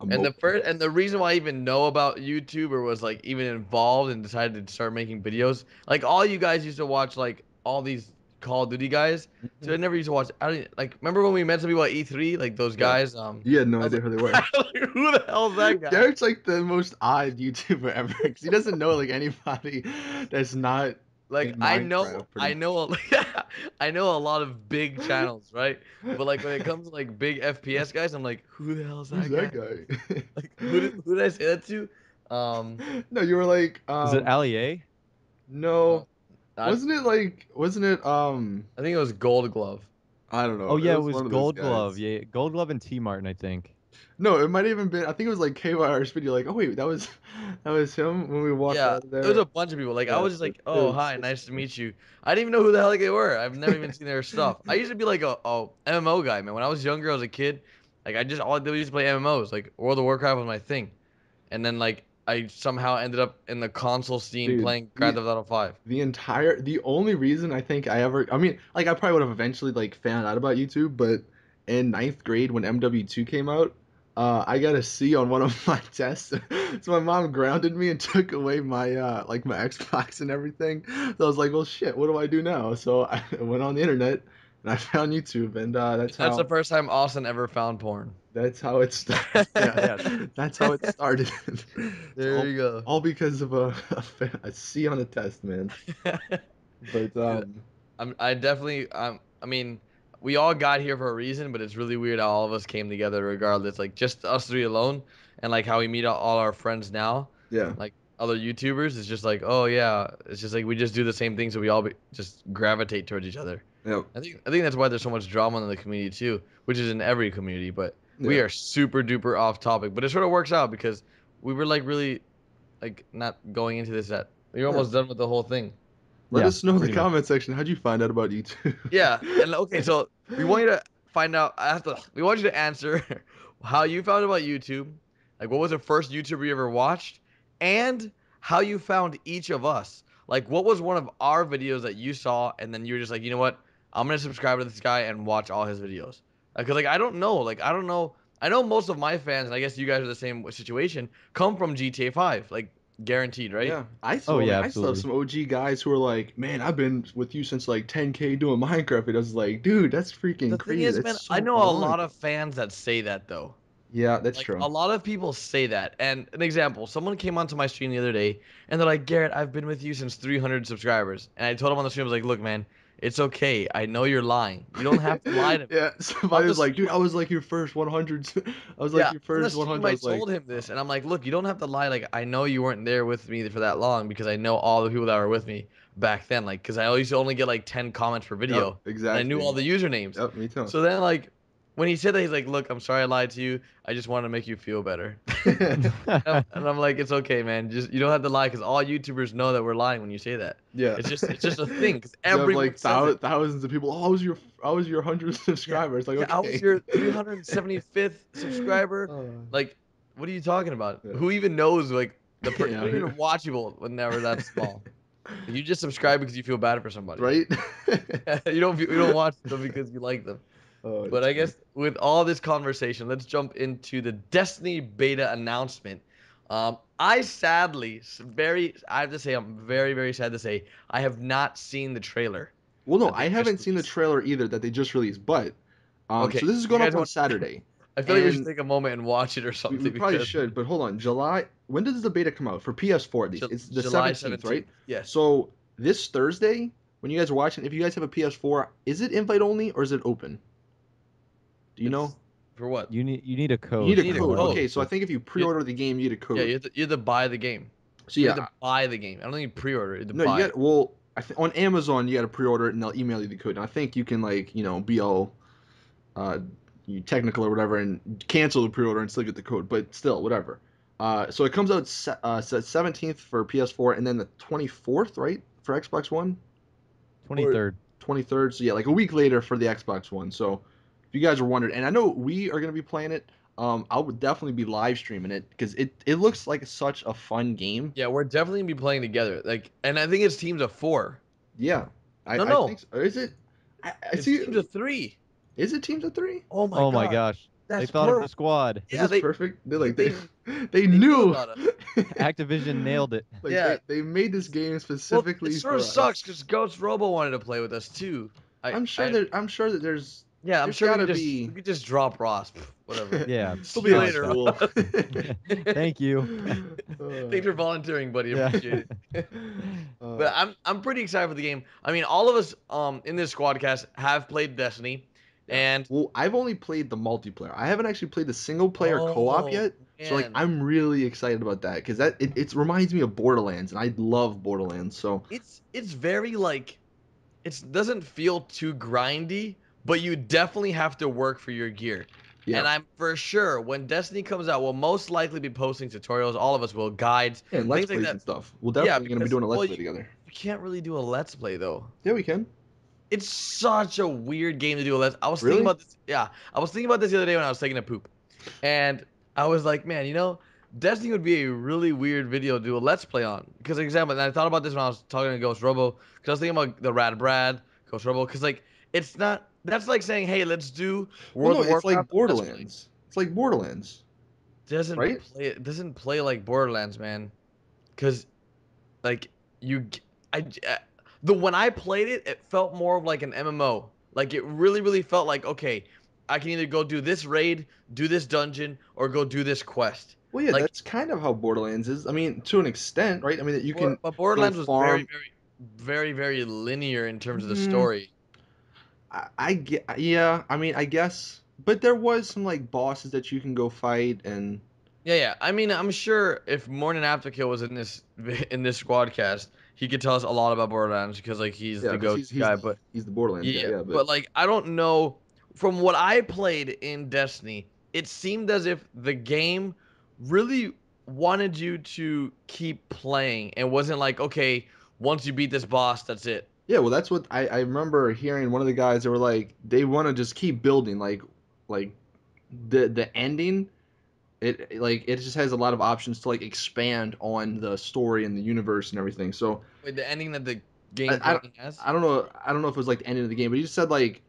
[SPEAKER 3] A
[SPEAKER 1] And
[SPEAKER 3] mo
[SPEAKER 1] the reason why I even know about YouTube or was like even involved and decided to start making videos, like all you guys used to watch like all these Call of Duty guys. So I never used to watch. I didn't like. Remember when we met some people at E3, like those
[SPEAKER 3] Yeah.
[SPEAKER 1] guys?
[SPEAKER 3] You had no
[SPEAKER 1] I was
[SPEAKER 3] idea
[SPEAKER 1] like,
[SPEAKER 3] who they were.
[SPEAKER 1] who the hell's that guy?
[SPEAKER 3] Derek's like the most odd YouTuber ever because he doesn't know like anybody that's not
[SPEAKER 1] Like
[SPEAKER 3] in Minecraft pretty
[SPEAKER 1] I
[SPEAKER 3] much.
[SPEAKER 1] know, I know a lot of big channels, right? But like when it comes to like big FPS guys, I'm like, who the hell's
[SPEAKER 3] Who's
[SPEAKER 1] that
[SPEAKER 3] that
[SPEAKER 1] guy?
[SPEAKER 3] guy?
[SPEAKER 1] Like who did I say that to? Um,
[SPEAKER 3] No, you were like
[SPEAKER 2] Was it Ali A?
[SPEAKER 1] no,
[SPEAKER 3] no,
[SPEAKER 1] not.
[SPEAKER 3] wasn't it
[SPEAKER 1] I think it was Gold Glove.
[SPEAKER 3] I don't
[SPEAKER 2] Oh
[SPEAKER 3] know. It
[SPEAKER 2] yeah, it
[SPEAKER 3] was
[SPEAKER 2] was
[SPEAKER 3] one of those
[SPEAKER 2] Gold Glove.
[SPEAKER 3] guys.
[SPEAKER 2] Yeah, Gold Glove and T Martin, I think.
[SPEAKER 3] No, it might have even been I think it was like KYR's video like, "Oh wait, that was him when we walked
[SPEAKER 1] Yeah,
[SPEAKER 3] out of
[SPEAKER 1] it was
[SPEAKER 3] there."
[SPEAKER 1] a bunch of people. Like I
[SPEAKER 3] Yeah,
[SPEAKER 1] was just
[SPEAKER 3] but
[SPEAKER 1] like,
[SPEAKER 3] it
[SPEAKER 1] oh
[SPEAKER 3] was
[SPEAKER 1] hi,
[SPEAKER 3] it's
[SPEAKER 1] nice to
[SPEAKER 3] funny.
[SPEAKER 1] meet you. I didn't even know who the hell they were. I've never even seen their stuff. I used to be like a MMO guy, man. When I was younger, I was a kid. Like I just all I did was used to play MMOs. Like World of Warcraft was my thing. And then like I somehow ended up in the console scene
[SPEAKER 3] Dude,
[SPEAKER 1] playing Grand Theft Auto 5.
[SPEAKER 3] the only reason I think I mean, like I probably would have eventually like found out about YouTube, but in ninth grade when MW2 came out, I got a C on one of my tests. So my mom grounded me and took away my like my Xbox and everything. So I was like, well shit, what do I do now? So I went on the internet and I found YouTube, and
[SPEAKER 1] That's the first time Austin ever found porn.
[SPEAKER 3] that's how it started. Yeah, that's how it started. It's
[SPEAKER 1] There you go.
[SPEAKER 3] all because of a C on a test, man. But
[SPEAKER 1] Dude, I definitely I mean, we all got here for a reason, but it's really weird how all of us came together regardless. Like just us three alone, and like how we meet all our friends now,
[SPEAKER 3] yeah,
[SPEAKER 1] like other YouTubers. It's just like, oh yeah, it's just like we just do the same things, so we all just gravitate towards each other.
[SPEAKER 3] yeah,
[SPEAKER 1] I think that's why there's so much drama in the community too, which is in every community. But we
[SPEAKER 3] yeah.
[SPEAKER 1] are super duper off topic, but it sort of works out because we were like really like not going into this at we are
[SPEAKER 3] Yeah.
[SPEAKER 1] almost done with the whole thing.
[SPEAKER 3] Let
[SPEAKER 2] Yeah,
[SPEAKER 3] us know in the
[SPEAKER 2] pretty much.
[SPEAKER 3] comment section how'd you find out about YouTube.
[SPEAKER 1] Yeah, and okay, so we want you to find out. We want you to answer how you found about YouTube, like what was the first YouTuber you ever watched, and how you found each of us. Like, what was one of our videos that you saw, and then you were just like, you know what, I'm gonna subscribe to this guy and watch all his videos. Because like I don't know, I don't know. I know most of my fans, and I guess you guys are the same situation, come from GTA 5, like guaranteed, right?
[SPEAKER 3] Yeah, I
[SPEAKER 2] Oh
[SPEAKER 3] still,
[SPEAKER 2] yeah,
[SPEAKER 3] I still have
[SPEAKER 2] absolutely.
[SPEAKER 3] some OG guys who are like, man, I've been with you since like 10K doing Minecraft. And I was like, dude, that's freaking
[SPEAKER 1] The thing
[SPEAKER 3] crazy.
[SPEAKER 1] is,
[SPEAKER 3] That's
[SPEAKER 1] man, I
[SPEAKER 3] so
[SPEAKER 1] know a lot
[SPEAKER 3] ironic.
[SPEAKER 1] of fans that say that though.
[SPEAKER 3] Yeah, that's
[SPEAKER 1] Like
[SPEAKER 3] true.
[SPEAKER 1] a lot of people say that. And an example, someone came onto my stream the other day and they're like, Garrett, I've been with you since 300 subscribers. And I told him on the stream, I was like, look, man, it's okay. I know you're lying. You don't have to lie to me.
[SPEAKER 3] Yeah,
[SPEAKER 1] On
[SPEAKER 3] somebody
[SPEAKER 1] the
[SPEAKER 3] was like,
[SPEAKER 1] stream,
[SPEAKER 3] dude, I was like your first 100. I was like
[SPEAKER 1] yeah,
[SPEAKER 3] your
[SPEAKER 1] on the
[SPEAKER 3] first
[SPEAKER 1] stream,
[SPEAKER 3] 100. I
[SPEAKER 1] I
[SPEAKER 3] was like,
[SPEAKER 1] told him
[SPEAKER 3] oh.
[SPEAKER 1] this. And I'm like, look, you don't have to lie. Like, I know you weren't there with me for that long because I know all the people that were with me back then. Like, because I used to only get like 10 comments per
[SPEAKER 3] Yep,
[SPEAKER 1] video. And I knew all
[SPEAKER 3] exactly.
[SPEAKER 1] the usernames.
[SPEAKER 3] Yep, me too.
[SPEAKER 1] So then, like, when he said that, he's like, look, I'm sorry I lied to you. I just wanted to make you feel better. And I'm like, it's okay, man. Just you don't have to lie because all YouTubers know that we're lying when you say that.
[SPEAKER 3] Yeah.
[SPEAKER 1] It's just a thing because
[SPEAKER 3] You have
[SPEAKER 1] everyone
[SPEAKER 3] like
[SPEAKER 1] says it.
[SPEAKER 3] thousands of people. Oh, I was your 100th
[SPEAKER 1] Yeah,
[SPEAKER 3] subscriber. It's like,
[SPEAKER 1] yeah. I was
[SPEAKER 3] okay.
[SPEAKER 1] your 375th subscriber.
[SPEAKER 3] Uh,
[SPEAKER 1] Like, what are you talking about?
[SPEAKER 3] yeah.
[SPEAKER 1] Who even knows like you
[SPEAKER 3] Yeah.
[SPEAKER 1] don't even watch people when they're that small. You just subscribe because you feel bad for somebody.
[SPEAKER 3] Right?
[SPEAKER 1] You don't watch them because you like them.
[SPEAKER 3] Oh,
[SPEAKER 1] But
[SPEAKER 3] that's
[SPEAKER 1] I
[SPEAKER 3] funny.
[SPEAKER 1] guess with all this conversation, let's jump into the Destiny beta announcement. I have to say, I'm very, very sad to say, I have not seen the trailer
[SPEAKER 3] Well, no,
[SPEAKER 1] that they
[SPEAKER 3] I
[SPEAKER 1] just
[SPEAKER 3] haven't seen the
[SPEAKER 1] released.
[SPEAKER 3] trailer either that they just released, but
[SPEAKER 1] Okay,
[SPEAKER 3] so this is
[SPEAKER 1] you
[SPEAKER 3] going up
[SPEAKER 1] guys
[SPEAKER 3] on
[SPEAKER 1] want?
[SPEAKER 3] Saturday,
[SPEAKER 1] I feel like we should
[SPEAKER 3] and
[SPEAKER 1] take a moment and watch it or
[SPEAKER 3] we
[SPEAKER 1] something
[SPEAKER 3] probably
[SPEAKER 1] because
[SPEAKER 3] should. But hold on, July. When does the beta come out for PS4 at least? It's the
[SPEAKER 1] July
[SPEAKER 3] 17th, right?
[SPEAKER 1] 17th. Yes.
[SPEAKER 3] So this Thursday, when you guys are watching, if you guys have a PS4, is it invite only or is it open? Do you know?
[SPEAKER 1] It's for what?
[SPEAKER 2] You need a
[SPEAKER 3] You need
[SPEAKER 2] code
[SPEAKER 3] a
[SPEAKER 1] You need
[SPEAKER 2] from
[SPEAKER 1] a
[SPEAKER 3] code.
[SPEAKER 2] what
[SPEAKER 1] code.
[SPEAKER 3] Okay,
[SPEAKER 2] it
[SPEAKER 3] so I
[SPEAKER 2] says.
[SPEAKER 3] think if you
[SPEAKER 1] You,
[SPEAKER 3] pre-order the game, you get a
[SPEAKER 1] yeah,
[SPEAKER 3] code.
[SPEAKER 1] you have to buy the game.
[SPEAKER 3] So
[SPEAKER 1] You have to
[SPEAKER 3] yeah,
[SPEAKER 1] buy the game. I don't need pre-order. You have to
[SPEAKER 3] no, you
[SPEAKER 1] buy
[SPEAKER 3] get
[SPEAKER 1] it.
[SPEAKER 3] well. On Amazon, you got to pre-order it and they'll email you the code. And I think you can like be all uh, technical or whatever and cancel the pre-order and still get the code. But still, whatever. So it comes out 17th for PS4 and then the 24th, right, for Xbox One. Or
[SPEAKER 2] 23rd.
[SPEAKER 3] 23rd. So yeah, like a week later for the Xbox One. So if you guys are wondering, and I know we are gonna be playing it. I would definitely be live streaming it because it looks like such a fun game.
[SPEAKER 1] Yeah, we're definitely gonna be playing together. Like, and I think it's teams of 4.
[SPEAKER 3] Yeah,
[SPEAKER 1] No,
[SPEAKER 3] I think
[SPEAKER 1] no,
[SPEAKER 3] so. Or is it? I
[SPEAKER 1] it's
[SPEAKER 3] see.
[SPEAKER 1] teams of 3.
[SPEAKER 3] Is it teams of three?
[SPEAKER 1] Oh my
[SPEAKER 2] Oh my
[SPEAKER 1] god,
[SPEAKER 2] gosh. They
[SPEAKER 1] that's
[SPEAKER 2] thought of the
[SPEAKER 1] perfect.
[SPEAKER 2] squad.
[SPEAKER 3] Is
[SPEAKER 1] Yeah,
[SPEAKER 3] this
[SPEAKER 1] they
[SPEAKER 3] perfect? They
[SPEAKER 1] they
[SPEAKER 3] like
[SPEAKER 1] they,
[SPEAKER 3] they
[SPEAKER 1] they knew
[SPEAKER 3] knew.
[SPEAKER 1] about us.
[SPEAKER 2] Activision nailed it.
[SPEAKER 3] Like
[SPEAKER 1] Yeah.
[SPEAKER 3] they made this game
[SPEAKER 1] Well, it
[SPEAKER 3] specifically
[SPEAKER 1] sort of
[SPEAKER 3] for
[SPEAKER 1] sucks
[SPEAKER 3] us.
[SPEAKER 1] because Ghost Robo wanted to play with us too. I
[SPEAKER 3] I'm sure that
[SPEAKER 1] yeah, I'm
[SPEAKER 3] there's
[SPEAKER 1] sure
[SPEAKER 3] gotta
[SPEAKER 1] we
[SPEAKER 3] be.
[SPEAKER 1] could just drop Ross. Whatever.
[SPEAKER 2] Yeah,
[SPEAKER 1] We'll be
[SPEAKER 3] Skills
[SPEAKER 1] later,
[SPEAKER 2] Contact.
[SPEAKER 3] school.
[SPEAKER 1] Ross.
[SPEAKER 2] Thank you.
[SPEAKER 1] Thanks for volunteering, buddy.
[SPEAKER 2] Yeah.
[SPEAKER 1] Appreciate it.
[SPEAKER 3] Uh,
[SPEAKER 1] But I'm pretty excited for the game. I mean, all of us in this squadcast have played Destiny,
[SPEAKER 3] yeah.
[SPEAKER 1] and
[SPEAKER 3] Well, I've only played the multiplayer. I haven't actually played the single player co-op
[SPEAKER 1] oh
[SPEAKER 3] yet. So like
[SPEAKER 1] man,
[SPEAKER 3] I'm really excited about that because it reminds me of Borderlands and I love Borderlands. So
[SPEAKER 1] it's very like it doesn't feel too grindy, but you definitely have to work for your gear.
[SPEAKER 3] yeah.
[SPEAKER 1] And I'm for sure when Destiny comes out, we'll most likely be posting tutorials. All of us will, guides,
[SPEAKER 3] And let's
[SPEAKER 1] things like
[SPEAKER 3] plays
[SPEAKER 1] that.
[SPEAKER 3] and stuff. We're
[SPEAKER 1] Yeah,
[SPEAKER 3] definitely gonna be
[SPEAKER 1] because
[SPEAKER 3] doing a let's
[SPEAKER 1] well,
[SPEAKER 3] play together.
[SPEAKER 1] you can't really do a let's play though.
[SPEAKER 3] Yeah, we can.
[SPEAKER 1] It's such a weird game to do a let's. I was thinking
[SPEAKER 3] Really?
[SPEAKER 1] about this. Yeah, I was thinking about this the other day when I was taking a poop, and I was like, man, Destiny would be a really weird video to do a Let's Play on. Because, example, and I thought about this when I was talking to Ghost Robo. Because I was thinking about the Rad Brad, Ghost Robo. Because, like, it's not. That's like saying, hey, let's do
[SPEAKER 3] Well,
[SPEAKER 1] World
[SPEAKER 3] no,
[SPEAKER 1] of
[SPEAKER 3] it's like
[SPEAKER 1] Warcraft Let's Play.
[SPEAKER 3] Borderlands. It's like Borderlands, right?
[SPEAKER 1] It doesn't play like Borderlands, man. Because, like, you. I. The when I played it, it felt more of like an MMO. Like, it really felt like, okay, I can either go do this raid, do this dungeon, or go do this quest.
[SPEAKER 3] Well, yeah,
[SPEAKER 1] Like,
[SPEAKER 3] that's kind of how Borderlands is. I mean, to an extent, right? I mean, that you can
[SPEAKER 1] But
[SPEAKER 3] go
[SPEAKER 1] Borderlands was
[SPEAKER 3] farm.
[SPEAKER 1] very linear in terms of the
[SPEAKER 3] Mm,
[SPEAKER 1] story.
[SPEAKER 3] I get, yeah. I mean, I guess, but there was some like bosses that you can go fight, and
[SPEAKER 1] Yeah. I mean, I'm sure if Morning Afterkill was in this squadcast, he could tell us a lot about Borderlands because like he's
[SPEAKER 3] yeah,
[SPEAKER 1] the
[SPEAKER 3] because
[SPEAKER 1] go-to guy. But
[SPEAKER 3] he's the Borderlands guy,
[SPEAKER 1] yeah,
[SPEAKER 3] yeah. But
[SPEAKER 1] but like I don't know. From what I played in Destiny, it seemed as if the game really wanted you to keep playing and wasn't like, okay, once you beat this boss, that's it.
[SPEAKER 3] yeah, well, that's what I remember hearing one of the guys that were like they want to just keep building, like the ending. It just has a lot of options to like expand on the story and the universe and everything. So
[SPEAKER 1] Wait, the ending that the
[SPEAKER 3] I,
[SPEAKER 1] game
[SPEAKER 3] I,
[SPEAKER 1] currently has?
[SPEAKER 3] I don't know if it was like the ending of the game, but he just said like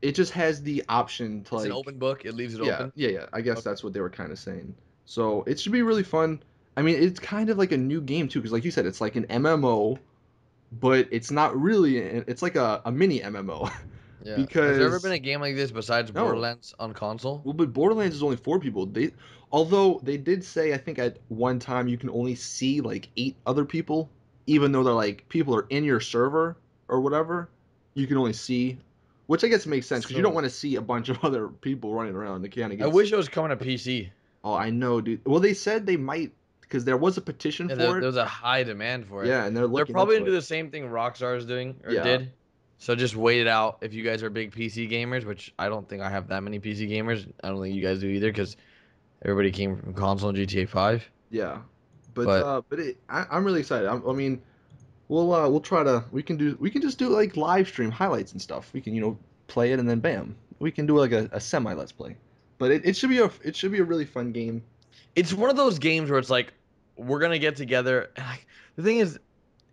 [SPEAKER 3] it just has the option to
[SPEAKER 1] It's an
[SPEAKER 3] like
[SPEAKER 1] open book. It leaves it open.
[SPEAKER 3] yeah. I guess
[SPEAKER 1] Okay.
[SPEAKER 3] that's what they were kind of saying. So it should be really fun. I mean, it's kind of like a new game too, because like you said, it's like an MMO, but it's not really. It's like a mini MMO,
[SPEAKER 1] Yeah. Has there ever been
[SPEAKER 3] because
[SPEAKER 1] a game like this besides
[SPEAKER 3] no,
[SPEAKER 1] Borderlands on console?
[SPEAKER 3] well, but Borderlands is only 4 people. Although they did say, I think at one time you can only see like 8 other people, even though they're like people are in your server or whatever. You can only see, which I guess makes sense because you don't
[SPEAKER 1] So
[SPEAKER 3] want to see a bunch of other people running around. It kind of
[SPEAKER 1] I
[SPEAKER 3] gets.
[SPEAKER 1] wish it was coming to PC.
[SPEAKER 3] Oh, I know, dude. Well, they said they might because there was a petition
[SPEAKER 1] Yeah,
[SPEAKER 3] for it.
[SPEAKER 1] there's a high demand for it.
[SPEAKER 3] Yeah, and they're
[SPEAKER 1] They're
[SPEAKER 3] looking
[SPEAKER 1] probably
[SPEAKER 3] into
[SPEAKER 1] gonna do
[SPEAKER 3] it.
[SPEAKER 1] the same thing Rockstar is doing or
[SPEAKER 3] Yeah,
[SPEAKER 1] did. So just wait it out if you guys are big PC gamers, which I don't think I have that many PC gamers. I don't think you guys do either because everybody came from console and GTA 5.
[SPEAKER 3] yeah.
[SPEAKER 1] But
[SPEAKER 3] But I'm really excited. I mean, we'll try to we can just do like live stream highlights and stuff. We can play it and then bam, we can do like a semi let's play. But it should be a really fun game.
[SPEAKER 1] it's one of those games where it's like we're gonna get together. And the thing is,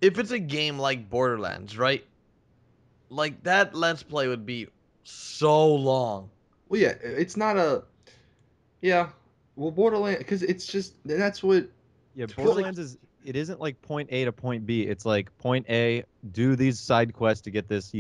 [SPEAKER 1] if it's a game like Borderlands, right? Like that Let's Play would be so long.
[SPEAKER 3] Well, yeah, it's not a yeah. Well, Borderlands because it's just that's what
[SPEAKER 2] Yeah,
[SPEAKER 1] Because like
[SPEAKER 2] Borderlands is it isn't like point A to point B. It's like point A, do these side quests to get this,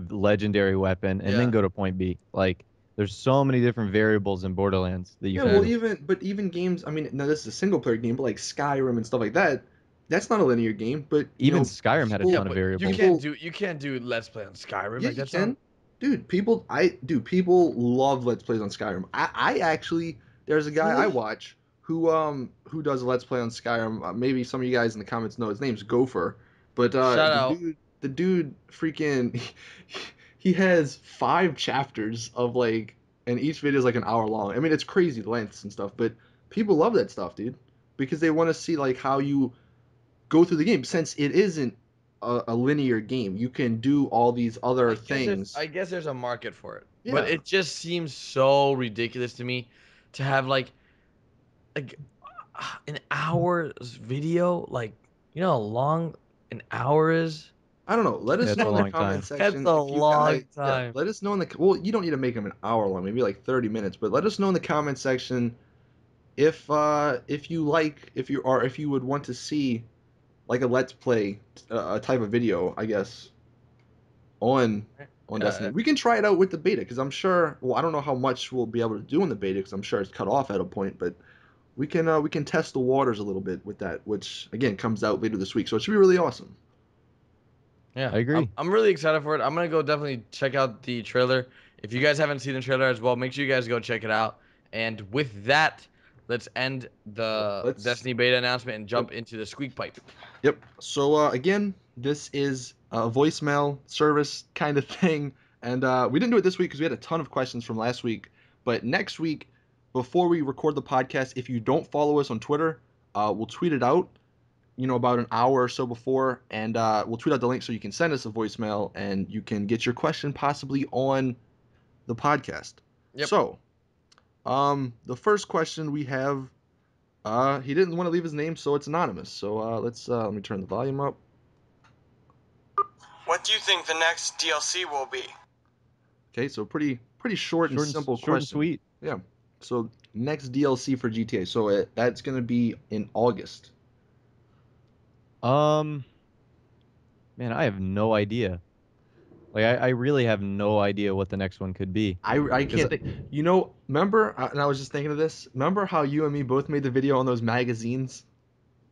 [SPEAKER 2] legendary weapon, and then
[SPEAKER 1] yeah,
[SPEAKER 2] go to point B. Like there's so many different variables in Borderlands that you
[SPEAKER 3] yeah.
[SPEAKER 2] can
[SPEAKER 3] Well,
[SPEAKER 2] do.
[SPEAKER 3] even games. I mean, now this is a single player game, but like Skyrim and stuff like that. That's not a linear game, but
[SPEAKER 2] Even Skyrim had a
[SPEAKER 1] yeah,
[SPEAKER 3] people
[SPEAKER 2] ton of
[SPEAKER 1] but you
[SPEAKER 2] variables.
[SPEAKER 1] can't
[SPEAKER 3] people
[SPEAKER 1] do you can't do Let's Play on Skyrim.
[SPEAKER 3] yeah,
[SPEAKER 1] Like
[SPEAKER 3] you
[SPEAKER 1] that's not.
[SPEAKER 3] can. People love Let's Plays on Skyrim. I actually there's a guy I
[SPEAKER 1] Really?
[SPEAKER 3] watch who does a Let's Play on Skyrim. Maybe some of you guys in the comments know his name's Gopher. But
[SPEAKER 1] Shout out.
[SPEAKER 3] the dude freaking he has 5 chapters of like and each video is like an hour long. I mean, it's crazy lengths and stuff, but people love that stuff, dude, because they want to see like how you go through the game since it isn't a linear game. You can do all these other things.
[SPEAKER 1] I guess there's a market for it, but
[SPEAKER 3] Yeah.
[SPEAKER 1] it just seems so ridiculous to me to have like an hour's video. Like you know how long an hour is?
[SPEAKER 3] I don't know. Let
[SPEAKER 2] Yeah,
[SPEAKER 3] us
[SPEAKER 2] it's
[SPEAKER 3] know
[SPEAKER 2] a
[SPEAKER 3] in the
[SPEAKER 2] long
[SPEAKER 3] comment
[SPEAKER 2] time.
[SPEAKER 1] That's
[SPEAKER 3] section
[SPEAKER 1] a
[SPEAKER 3] if you guys,
[SPEAKER 1] long
[SPEAKER 3] yeah,
[SPEAKER 1] time.
[SPEAKER 3] let us know in the, well, you don't need to make them an hour long, maybe like 30 minutes, but let us know in the comment section if you like, if you would want to see like a let's play a type of video, I guess, on Destiny.
[SPEAKER 1] Yeah,
[SPEAKER 3] We can try it out with the beta because I'm sure, well, I don't know how much we'll be able to do in the beta because I'm sure it's cut off at a point, but we can test the waters a little bit with that, which again comes out later this week. So it should be really awesome.
[SPEAKER 1] yeah.
[SPEAKER 2] I agree.
[SPEAKER 1] I'm really excited for it. I'm gonna go definitely check out the trailer. If you guys haven't seen the trailer as well, make sure you guys go check it out. And with that, let's end
[SPEAKER 3] Yep.
[SPEAKER 1] the
[SPEAKER 3] Let's
[SPEAKER 1] Destiny beta announcement and
[SPEAKER 3] Yep.
[SPEAKER 1] jump into the squeak pipe.
[SPEAKER 3] Yep. So again, this is a voicemail service kind of thing, and we didn't do it this week because we had a ton of questions from last week. But next week, before we record the podcast, if you don't follow us on Twitter, we'll tweet it out. About an hour or so before, and we'll tweet out the link so you can send us a voicemail and you can get your question possibly on the podcast.
[SPEAKER 1] Yep.
[SPEAKER 3] So, the first question we have He didn't want to leave his name, so it's anonymous. So let me turn the volume up.
[SPEAKER 4] What do you think the next DLC will be?
[SPEAKER 3] Okay, so pretty short and simple
[SPEAKER 2] short and
[SPEAKER 3] question.
[SPEAKER 2] sweet.
[SPEAKER 3] Yeah. So next DLC for GTA. So that's gonna be in August.
[SPEAKER 2] Man, I have no idea. Like, I really have no idea what the next one could be.
[SPEAKER 3] I can't think. You know, remember? And I was just thinking of this. Remember how you and me both made the video on those magazines?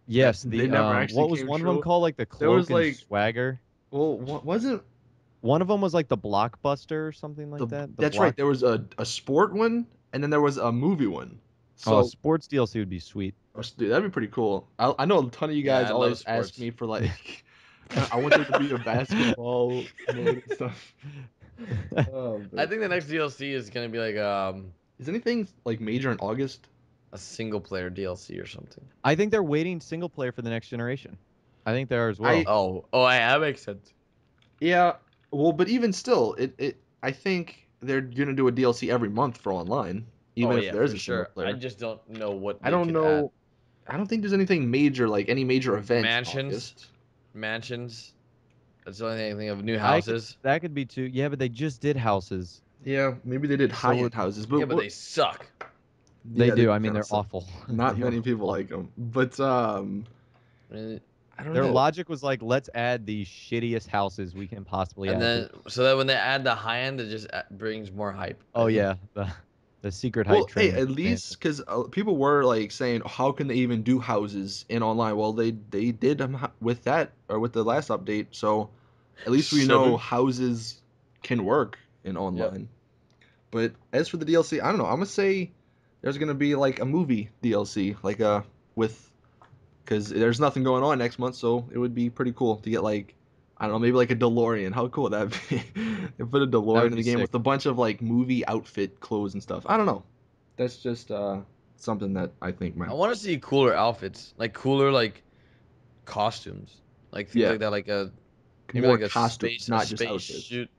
[SPEAKER 2] Yes,
[SPEAKER 3] They never actually
[SPEAKER 2] what was
[SPEAKER 3] came
[SPEAKER 2] one of them
[SPEAKER 3] true.
[SPEAKER 2] called? Like the
[SPEAKER 3] There was
[SPEAKER 2] Cloak and
[SPEAKER 3] like,
[SPEAKER 2] Swagger.
[SPEAKER 3] well, what was it?
[SPEAKER 2] One of them was like the Blockbuster or something like
[SPEAKER 3] The
[SPEAKER 2] that.
[SPEAKER 3] That's right. There was a sport one, and then there was a movie one.
[SPEAKER 2] Oh,
[SPEAKER 3] So,
[SPEAKER 2] sports DLC would be sweet.
[SPEAKER 3] dude, that'd be pretty cool. I know a ton of you
[SPEAKER 1] Yeah,
[SPEAKER 3] guys
[SPEAKER 1] I love
[SPEAKER 3] always ask
[SPEAKER 1] sports.
[SPEAKER 3] me for like, I want there to be a basketball mode and stuff. Oh,
[SPEAKER 1] I think the next DLC is gonna be like
[SPEAKER 3] is anything like major in August?
[SPEAKER 1] a single player DLC or something.
[SPEAKER 2] I think they're waiting single player for the next generation. I think they are as well.
[SPEAKER 1] That makes sense.
[SPEAKER 3] Yeah, well, but even still, I think they're gonna do a DLC every month for online, even
[SPEAKER 1] Oh
[SPEAKER 3] if
[SPEAKER 1] yeah,
[SPEAKER 3] there's
[SPEAKER 1] for
[SPEAKER 3] a single
[SPEAKER 1] sure.
[SPEAKER 3] player.
[SPEAKER 1] I just don't know what
[SPEAKER 3] I
[SPEAKER 1] they
[SPEAKER 3] don't
[SPEAKER 1] could add.
[SPEAKER 3] know. I don't think there's anything major, like any major event in
[SPEAKER 1] Mansions,
[SPEAKER 3] August.
[SPEAKER 1] mansions. That's the only thing I think of. New
[SPEAKER 2] I could,
[SPEAKER 1] houses.
[SPEAKER 2] that could be too. Yeah, but they just did houses.
[SPEAKER 3] Yeah, maybe they did
[SPEAKER 2] So
[SPEAKER 3] high-end houses, but
[SPEAKER 1] Yeah, but they suck.
[SPEAKER 2] They
[SPEAKER 3] yeah,
[SPEAKER 2] do. I mean,
[SPEAKER 3] kinda
[SPEAKER 2] they're
[SPEAKER 3] suck.
[SPEAKER 2] awful.
[SPEAKER 3] Not
[SPEAKER 2] They're
[SPEAKER 3] many people
[SPEAKER 2] awful.
[SPEAKER 3] like them, but
[SPEAKER 1] I mean, I don't
[SPEAKER 2] Their
[SPEAKER 1] know.
[SPEAKER 2] logic was like, let's add the shittiest houses we can possibly
[SPEAKER 1] And
[SPEAKER 2] add.
[SPEAKER 1] then so that when they add the high end, it just brings more hype.
[SPEAKER 2] Oh
[SPEAKER 1] I think.
[SPEAKER 2] yeah, the secret hype
[SPEAKER 3] well, hey,
[SPEAKER 2] train
[SPEAKER 3] at least because people were like saying, how can they even do houses in online? Well, they did with that or with the last update, so at least we know
[SPEAKER 1] Seven.
[SPEAKER 3] houses can work in
[SPEAKER 1] Yep.
[SPEAKER 3] online. But as for the DLC, I don't know. I'm gonna say there's gonna be like a movie DLC, like with because there's nothing going on next month, so it would be pretty cool to get like I don't know, maybe like a DeLorean. How cool would that be? They put a
[SPEAKER 2] That
[SPEAKER 3] DeLorean
[SPEAKER 2] would
[SPEAKER 3] in
[SPEAKER 2] be
[SPEAKER 3] the game
[SPEAKER 2] sick.
[SPEAKER 3] with a bunch of like movie outfit clothes and stuff. I don't know. That's just something that I think might.
[SPEAKER 1] I want to see cooler outfits, like cooler like costumes, like things
[SPEAKER 3] Yeah,
[SPEAKER 1] like that, like a maybe
[SPEAKER 3] more
[SPEAKER 1] like a
[SPEAKER 3] costumes, not just
[SPEAKER 1] space
[SPEAKER 3] outfits.
[SPEAKER 1] shoot.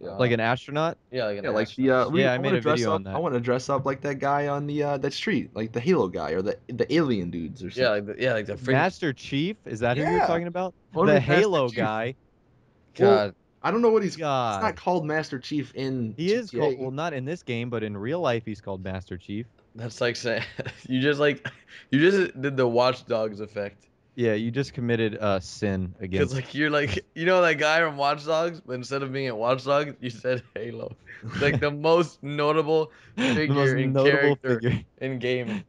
[SPEAKER 3] Yeah.
[SPEAKER 2] Like an astronaut.
[SPEAKER 1] Yeah, like an
[SPEAKER 3] Yeah, like
[SPEAKER 1] astronaut.
[SPEAKER 2] Yeah, I
[SPEAKER 3] I want
[SPEAKER 2] made
[SPEAKER 3] to
[SPEAKER 2] a
[SPEAKER 3] dress
[SPEAKER 2] video
[SPEAKER 3] up.
[SPEAKER 2] on
[SPEAKER 3] I
[SPEAKER 2] that.
[SPEAKER 3] want to dress up like that guy on the that street, like the Halo guy or the alien dudes or
[SPEAKER 1] Yeah,
[SPEAKER 3] something.
[SPEAKER 1] like the freaking
[SPEAKER 2] Master Chief, is that who you're
[SPEAKER 3] Yeah,
[SPEAKER 2] talking about?
[SPEAKER 3] I want to
[SPEAKER 2] The
[SPEAKER 3] be Master
[SPEAKER 2] Halo
[SPEAKER 3] Chief.
[SPEAKER 2] guy.
[SPEAKER 3] Well,
[SPEAKER 1] God.
[SPEAKER 3] I don't know what he's not
[SPEAKER 2] God.
[SPEAKER 3] called Master Chief in
[SPEAKER 2] He is called,
[SPEAKER 3] GTA.
[SPEAKER 2] well, not in this game, but in real life, he's called Master Chief.
[SPEAKER 1] That's like saying you just like you just did the Watch Dogs effect.
[SPEAKER 2] Yeah, you just committed a sin
[SPEAKER 1] Cause
[SPEAKER 2] against.
[SPEAKER 1] like you're like you know that guy from Watch Dogs, but instead of being at Watch Dogs, you said Halo. Like the most notable
[SPEAKER 2] The most
[SPEAKER 1] figure in
[SPEAKER 2] notable
[SPEAKER 1] character
[SPEAKER 2] figure,
[SPEAKER 1] in gaming.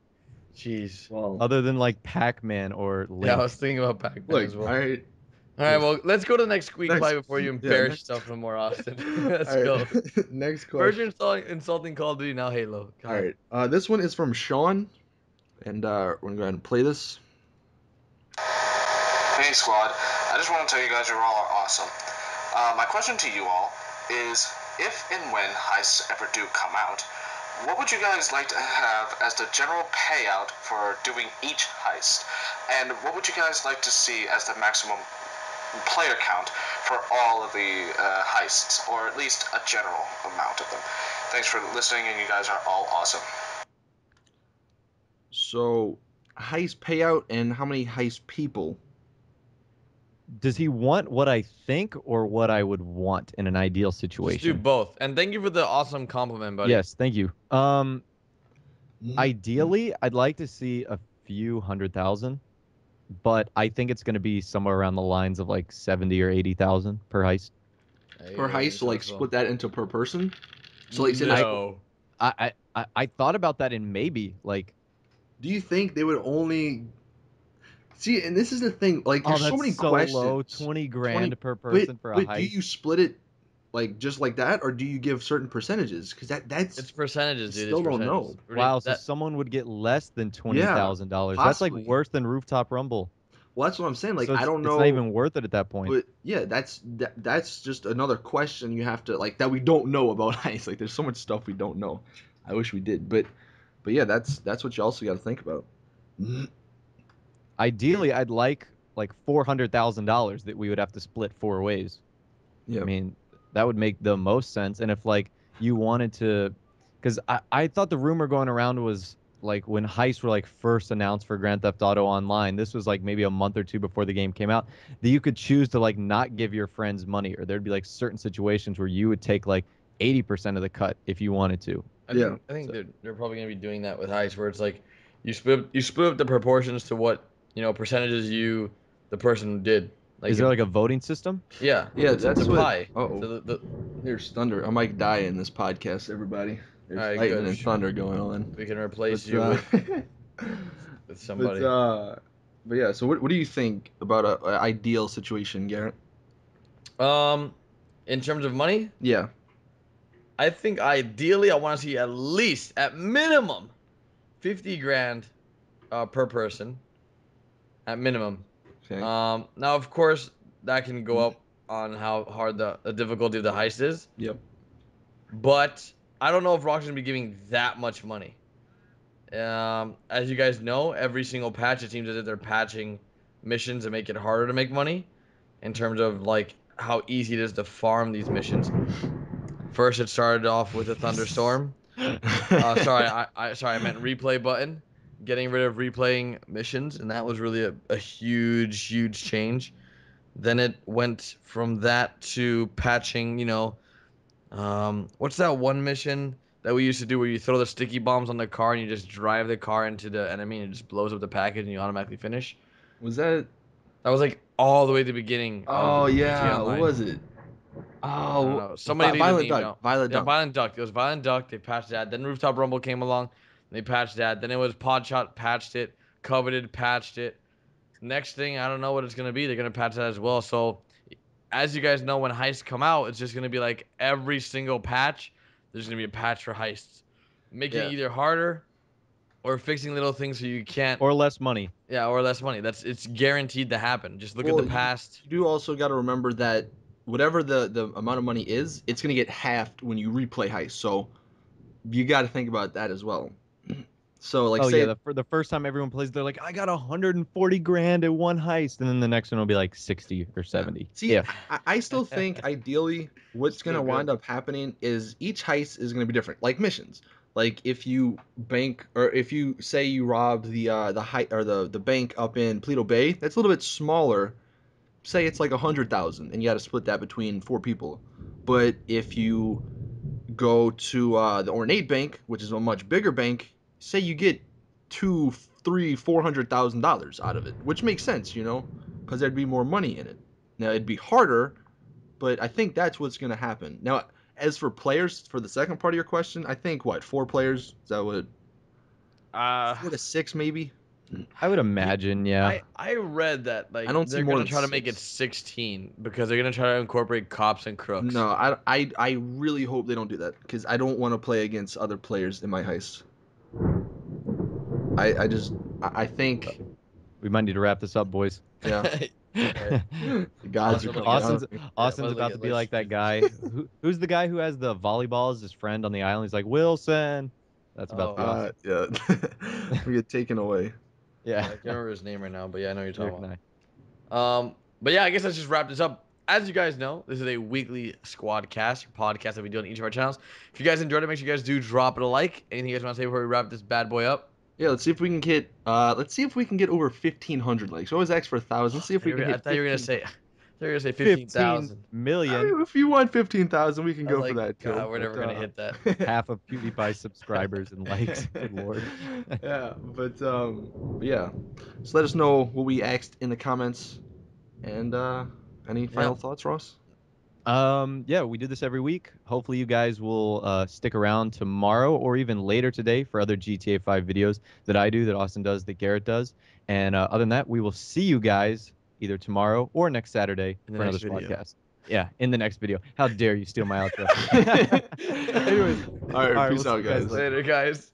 [SPEAKER 1] Jeez.
[SPEAKER 3] Well,
[SPEAKER 2] other than like Pac-Man or
[SPEAKER 1] Yeah, I
[SPEAKER 2] Link.
[SPEAKER 1] was thinking about Pac-Man
[SPEAKER 3] look,
[SPEAKER 1] as well.
[SPEAKER 3] all right,
[SPEAKER 1] All right, well, let's go to the next squeak
[SPEAKER 3] next,
[SPEAKER 1] pie before you
[SPEAKER 3] yeah,
[SPEAKER 1] embarrass
[SPEAKER 3] next,
[SPEAKER 1] yourself no more, Austin.
[SPEAKER 3] all
[SPEAKER 1] Let's
[SPEAKER 3] right,
[SPEAKER 1] go.
[SPEAKER 3] next
[SPEAKER 1] First you're
[SPEAKER 3] question.
[SPEAKER 1] insulting Call of Duty, now Halo.
[SPEAKER 3] All
[SPEAKER 1] God.
[SPEAKER 3] right, this one is from Sean, and we're gonna go ahead and play this.
[SPEAKER 4] Hey squad, I just want to tell you guys you all are awesome. My question to you all is, if and when heists ever do come out, what would you guys like to have as the general payout for doing each heist? And what would you guys like to see as the maximum player count for all of the heists, or at least a general amount of them? Thanks for listening, and you guys are all awesome.
[SPEAKER 3] So, heist payout and how many heist people?
[SPEAKER 2] Does he want what I think or what I would want in an ideal
[SPEAKER 1] Just do
[SPEAKER 2] situation?
[SPEAKER 1] both. And thank you for the awesome compliment, buddy.
[SPEAKER 2] Yes, thank you. Ideally, I'd like to see a few 100,000, but I think it's going to be somewhere around the lines of like 70 or 80,000 per heist.
[SPEAKER 3] Per heist, so like split that into per person. So like, say
[SPEAKER 1] No.
[SPEAKER 2] I thought about that in maybe like.
[SPEAKER 3] do you think they would only see? And this is the thing. Like,
[SPEAKER 2] Oh,
[SPEAKER 3] there's so
[SPEAKER 2] that's
[SPEAKER 3] many
[SPEAKER 2] so
[SPEAKER 3] questions.
[SPEAKER 2] low. 20 grand
[SPEAKER 3] 20
[SPEAKER 2] per
[SPEAKER 3] but
[SPEAKER 2] person for a
[SPEAKER 3] but
[SPEAKER 2] heist.
[SPEAKER 3] do you split it like just like that, or do you give certain percentages? Because that's
[SPEAKER 1] It's percentages, dude.
[SPEAKER 3] still
[SPEAKER 1] It's
[SPEAKER 3] don't
[SPEAKER 1] percentages.
[SPEAKER 3] know.
[SPEAKER 2] Wow, so
[SPEAKER 1] That
[SPEAKER 2] someone would get less than
[SPEAKER 3] Yeah,
[SPEAKER 2] $20,000. That's like
[SPEAKER 3] possibly.
[SPEAKER 2] worse than Rooftop Rumble.
[SPEAKER 3] Well, that's what I'm saying. Like,
[SPEAKER 2] So
[SPEAKER 3] I don't
[SPEAKER 2] it's not
[SPEAKER 3] know.
[SPEAKER 2] even worth it at that point.
[SPEAKER 3] But yeah, that's just another question you have to like that we don't know about ice. Like there's so much stuff we don't know. I wish we did, but yeah, that's what you also got to think about.
[SPEAKER 2] Ideally, I'd like $400,000 that we would have to split four ways.
[SPEAKER 3] Yeah.
[SPEAKER 2] I mean, that would make the most sense. And if like you wanted to, because I thought the rumor going around was like when heists were like first announced for Grand Theft Auto Online, this was like maybe a month or two before the game came out, that you could choose to like not give your friends money, or there'd be like certain situations where you would take like 80% of the cut if you wanted to.
[SPEAKER 1] I think they're probably gonna be doing that with Heist, where it's like you split up the proportions to what percentages the person did. Like
[SPEAKER 2] Is there like a voting system?
[SPEAKER 1] yeah,
[SPEAKER 3] Yeah,
[SPEAKER 1] it's
[SPEAKER 3] that's
[SPEAKER 1] a
[SPEAKER 3] what.
[SPEAKER 1] pie.
[SPEAKER 3] Uh-oh.
[SPEAKER 1] So
[SPEAKER 3] There's thunder. I might die in this podcast, everybody. There's
[SPEAKER 1] Alright,
[SPEAKER 3] lightning
[SPEAKER 1] good.
[SPEAKER 3] and thunder going on.
[SPEAKER 1] We can replace
[SPEAKER 3] But
[SPEAKER 1] you
[SPEAKER 3] uh,
[SPEAKER 1] with somebody.
[SPEAKER 3] but yeah. So what do you think about a ideal situation, Garrett?
[SPEAKER 1] In terms of money,
[SPEAKER 3] Yeah.
[SPEAKER 1] I think ideally I want to see at least, at minimum, 50 grand per person, at minimum.
[SPEAKER 3] Okay.
[SPEAKER 1] Now of course that can go up on how hard the difficulty of the heist is,
[SPEAKER 3] Yep.
[SPEAKER 1] but I don't know if Rock's gonna be giving that much money. As you guys know, every single patch it seems as if they're patching missions to make it harder to make money, in terms of like how easy it is to farm these missions. First, it started off with a thunderstorm. Sorry, I meant replay button, getting rid of replaying missions, and that was really a huge change. Then it went from that to patching, what's that one mission that we used to do where you throw the sticky bombs on the car and you just drive the car into the enemy and it just blows up the package and you automatically finish?
[SPEAKER 3] Was that?
[SPEAKER 1] That was like all the way at the beginning
[SPEAKER 3] Oh
[SPEAKER 1] of GTA
[SPEAKER 3] yeah. What
[SPEAKER 1] Online.
[SPEAKER 3] was it?
[SPEAKER 1] I don't
[SPEAKER 3] Oh,
[SPEAKER 1] know. Somebody leave the
[SPEAKER 3] Violent
[SPEAKER 1] name
[SPEAKER 3] Duck.
[SPEAKER 1] down.
[SPEAKER 3] Violent
[SPEAKER 1] Yeah,
[SPEAKER 3] Duck.
[SPEAKER 1] Violent Duck. It was Violent Duck. They patched that. Then Rooftop Rumble came along. They patched that. Then it was Podshot patched it. Coveted patched it. Next thing, I don't know what it's gonna be. They're gonna patch that as well. So, as you guys know, when heists come out, it's just gonna be like every single patch. There's gonna be a patch for heists, making it
[SPEAKER 3] Yeah.
[SPEAKER 1] either harder or fixing little things so you can't.
[SPEAKER 2] Or less money?
[SPEAKER 1] Yeah, or less money. It's guaranteed to happen. Just look at
[SPEAKER 3] Well,
[SPEAKER 1] the past.
[SPEAKER 3] you do also got to remember that whatever the amount of money is, it's gonna get halved when you replay heist. So you got to think about that as well. So like
[SPEAKER 2] Oh
[SPEAKER 3] say
[SPEAKER 2] yeah, the first time everyone plays, they're like, I got 140 grand at one heist, and then the next one will be like 60 or 70.
[SPEAKER 3] See,
[SPEAKER 2] If
[SPEAKER 3] I still think ideally what's
[SPEAKER 1] Still
[SPEAKER 3] gonna wind
[SPEAKER 1] good.
[SPEAKER 3] up happening is each heist is gonna be different, like missions. Like if you bank or if you say you robbed the height or the bank up in Paleto Bay, that's a little bit smaller. Say it's like 100,000, and you got to split that between 4 people. But if you go to the Ornate Bank, which is a much bigger bank, say you get two, three, $400,000 out of it, which makes sense, because there'd be more money in it. Now it'd be harder, but I think that's what's gonna happen. Now, as for players, for the second part of your question, I think 4 players? Is that what?
[SPEAKER 1] Uh,
[SPEAKER 3] 4 to 6 maybe.
[SPEAKER 2] I would imagine, yeah.
[SPEAKER 1] I read that
[SPEAKER 3] I
[SPEAKER 1] like
[SPEAKER 3] don't see
[SPEAKER 1] they're
[SPEAKER 3] more
[SPEAKER 1] gonna
[SPEAKER 3] than
[SPEAKER 1] try to make it
[SPEAKER 3] 6.
[SPEAKER 1] 16 because they're gonna try to incorporate cops and crooks.
[SPEAKER 3] No, I really hope they don't do that because I don't want to play against other players in my heist. I think
[SPEAKER 2] We might need to wrap this up, boys.
[SPEAKER 3] yeah.
[SPEAKER 1] Right.
[SPEAKER 3] The gods are
[SPEAKER 1] Austin,
[SPEAKER 3] coming
[SPEAKER 2] Austin's
[SPEAKER 3] out.
[SPEAKER 2] Austin's about to be like that guy. Who's the guy who has the volleyball as his friend on the island? He's like, Wilson. That's about to be Austin.
[SPEAKER 3] Yeah. We get taken away.
[SPEAKER 1] I
[SPEAKER 2] Yeah.
[SPEAKER 1] can't remember his name right now, but yeah, I know who you're
[SPEAKER 2] Neither
[SPEAKER 1] talking
[SPEAKER 2] can I.
[SPEAKER 1] about. But yeah, I guess let's just wrap this up. As you guys know, this is a weekly Squadcast podcast that we do on each of our channels. If you guys enjoyed it, make sure you guys do drop it a like. Anything you guys want to say before we wrap this bad boy up?
[SPEAKER 3] Yeah, let's see if we can get over 1,500 likes. We always ask for 1,000. Let's see if we can
[SPEAKER 1] I
[SPEAKER 3] hit
[SPEAKER 1] thought you were gonna
[SPEAKER 3] 15.
[SPEAKER 1] say, I thought you were gonna say
[SPEAKER 2] 15
[SPEAKER 1] 15,000.
[SPEAKER 3] I
[SPEAKER 2] million,
[SPEAKER 3] mean, if you want 15,000, we can
[SPEAKER 1] I was
[SPEAKER 3] go for
[SPEAKER 1] like,
[SPEAKER 3] that too.
[SPEAKER 1] God, we're never gonna hit that.
[SPEAKER 2] half of PewDiePie's subscribers and likes. Good lord.
[SPEAKER 3] Yeah, but yeah. So let us know what we asked in the comments. And any final thoughts, Ross?
[SPEAKER 2] Yeah, we do this every week. Hopefully you guys will stick around tomorrow or even later today for other GTA 5 videos that I do, that Austin does, that Garrett does. And other than that, we will see you guys either tomorrow or next Saturday for another podcast. Yeah, in the next video. How dare you steal my outro? Anyways,
[SPEAKER 3] All right, peace
[SPEAKER 2] we'll see
[SPEAKER 3] out,
[SPEAKER 2] you guys
[SPEAKER 3] guys.
[SPEAKER 1] Later, guys.